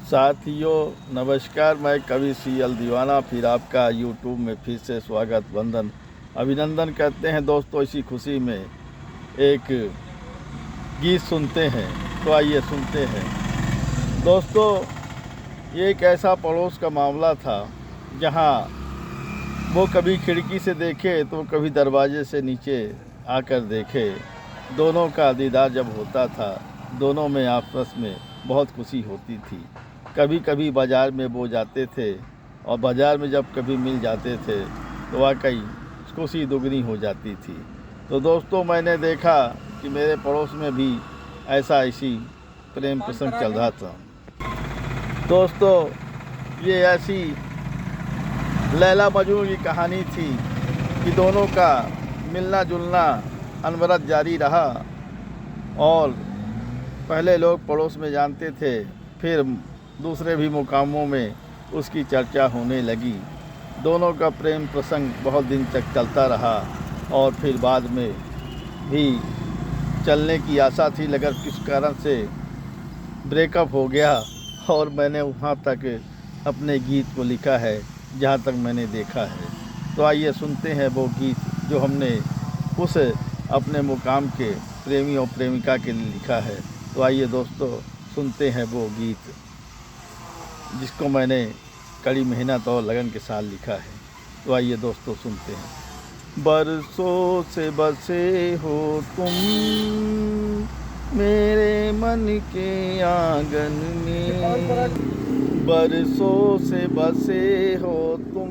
साथियों नमस्कार, मैं कवि सीएल दीवाना फिर आपका यूट्यूब में फिर से स्वागत वंदन अभिनंदन करते हैं। दोस्तों इसी खुशी में एक गीत सुनते हैं, तो आइए सुनते हैं। दोस्तों ये एक ऐसा पड़ोस का मामला था जहां वो कभी खिड़की से देखे तो कभी दरवाजे से नीचे आकर देखे। दोनों का दीदार जब होता था, दोनों में आपस में बहुत खुशी होती थी। कभी कभी बाज़ार में वो जाते थे और बाज़ार में जब कभी मिल जाते थे तो वाकई खुशी दुगनी हो जाती थी। तो दोस्तों मैंने देखा कि मेरे पड़ोस में भी ऐसी प्रेम प्रसंग चल रहा था। दोस्तों ये ऐसी लैला मजनू की कहानी थी कि दोनों का मिलना जुलना अनवरत जारी रहा और पहले लोग पड़ोस में जानते थे, फिर दूसरे भी मुकामों में उसकी चर्चा होने लगी। दोनों का प्रेम प्रसंग बहुत दिन तक चलता रहा और फिर बाद में भी चलने की आशा थी, मगर किस कारण से ब्रेकअप हो गया और मैंने वहाँ तक अपने गीत को लिखा है जहाँ तक मैंने देखा है। तो आइए सुनते हैं वो गीत जो हमने उस अपने मुकाम के प्रेमी और प्रेमिका के लिए लिखा है। तो आइए दोस्तों सुनते हैं वो गीत जिसको मैंने कड़ी मेहनत और लगन के साथ लिखा है। तो आइए दोस्तों सुनते हैं। बरसों से बसे हो तुम मेरे मन के आंगन में, बरसों से बसे हो तुम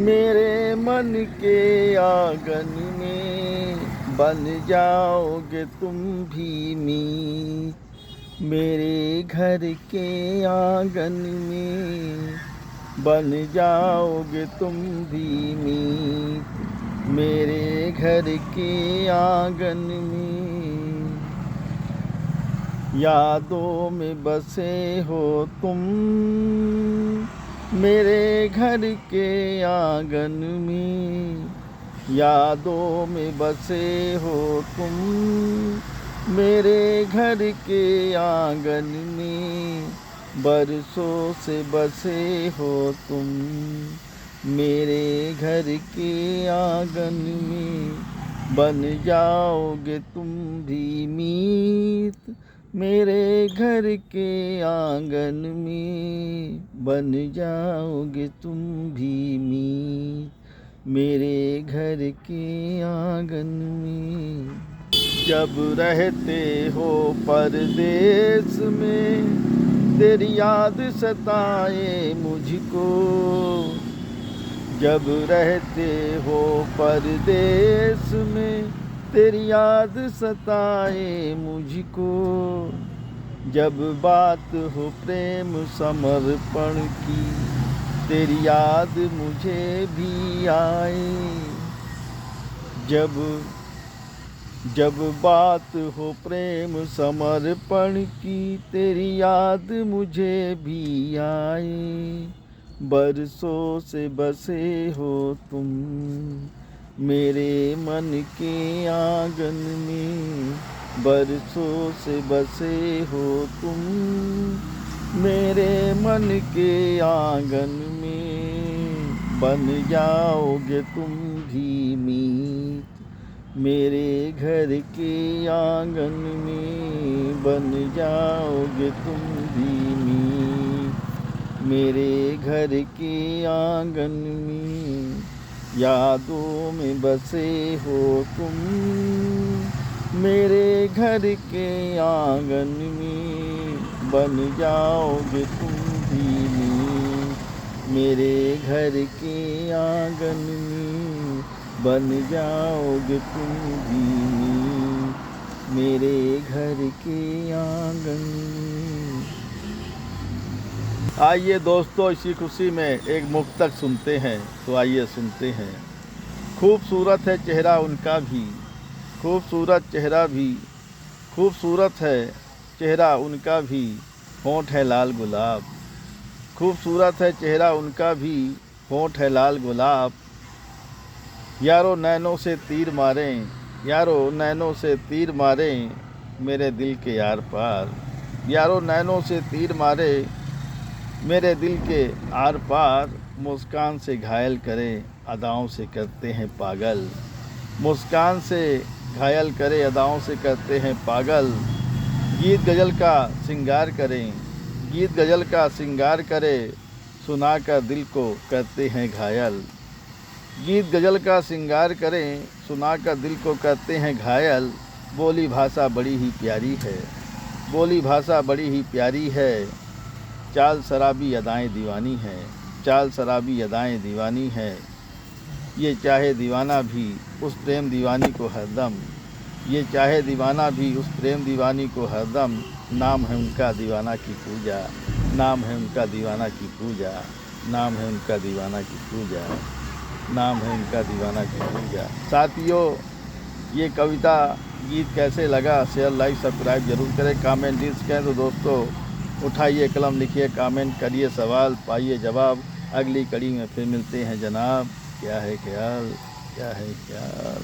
मेरे मन के आंगन में, बन जाओगे तुम भी मीत मेरे घर के आंगन में, बन जाओगे तुम भी मीत मेरे घर के आंगन में। यादों में बसे हो तुम मेरे घर के आंगन में, यादों में बसे हो तुम मेरे घर के आंगन में, बरसों से बसे हो तुम मेरे घर के आंगन में, बन जाओगे तुम भी मीत मेरे घर के आंगन में, बन जाओगे तुम भी मीत मेरे घर के आंगन में। जब रहते हो परदेस में तेरी याद सताए मुझको, जब रहते हो परदेस में तेरी याद सताए मुझको, जब बात हो प्रेम समर्पण की तेरी याद मुझे भी आए, जब बात हो प्रेम समर्पण की तेरी याद मुझे भी आए, बरसों से बसे हो तुम मेरे मन के आंगन में, बरसों से बसे हो तुम मेरे मन के आंगन में, बन जाओगे तुम भी मीत मेरे घर के आंगन में, बन जाओगे तुम भी मीत मेरे घर के आंगन में। यादों में बसे हो तुम मेरे घर के आंगन में, बन जाओगे तुम भी मीत मेरे घर के आंगन में, बन जाओगे तुम भी मेरे घर के आंगन में। आइए दोस्तों इसी खुशी में एक मुक्तक सुनते हैं। तो आइए सुनते हैं। खूबसूरत है चेहरा उनका भी, खूबसूरत चेहरा भी, खूबसूरत है चेहरा उनका भी, होंठ है लाल गुलाब, खूबसूरत है चेहरा उनका भी, होंठ है लाल गुलाब। यारो नैनों से तीर मारें, यारो नैनों से तीर मारें मेरे दिल के यार पार, यारों नैनों से तीर मारे मेरे दिल के आर पार, मुस्कान से घायल करे अदाओं से करते हैं पागल। मुस्कान से घायल करे अदाओं से करते हैं पागल। गीत गज़ल का श्रृंगार करें, गीत गज़ल का श्रृंगार करे सुनाकर दिल को करते हैं घायल। गीत गज़ल का श्रृंगार करें सुनाकर दिल को करते हैं घायल। बोली भाषा बड़ी ही प्यारी है, बोली भाषा बड़ी ही प्यारी है। चाल शराबी अदाएँ दीवानी हैं, चाल शराबी अदाएँ दीवानी हैं। ये चाहे दीवाना भी उस प्रेम दीवानी को हरदम, ये चाहे दीवाना भी उस प्रेम दीवानी को हरदम। नाम है उनका दीवाना की पूजा, नाम है उनका दीवाना की पूजा, नाम है उनका दीवाना की पूजा, नाम है उनका दीवाना की पूजा। साथियों, ये कविता गीत कैसे लगा शेयर लाइक सब्सक्राइब जरूर करें। कमेंट डिस्क करें तो दोस्तों उठाइए कलम लिखिए, कमेंट करिए, सवाल पाइए जवाब। अगली कड़ी में फिर मिलते हैं जनाब। क्या है ख्याल, क्या है ख्याल।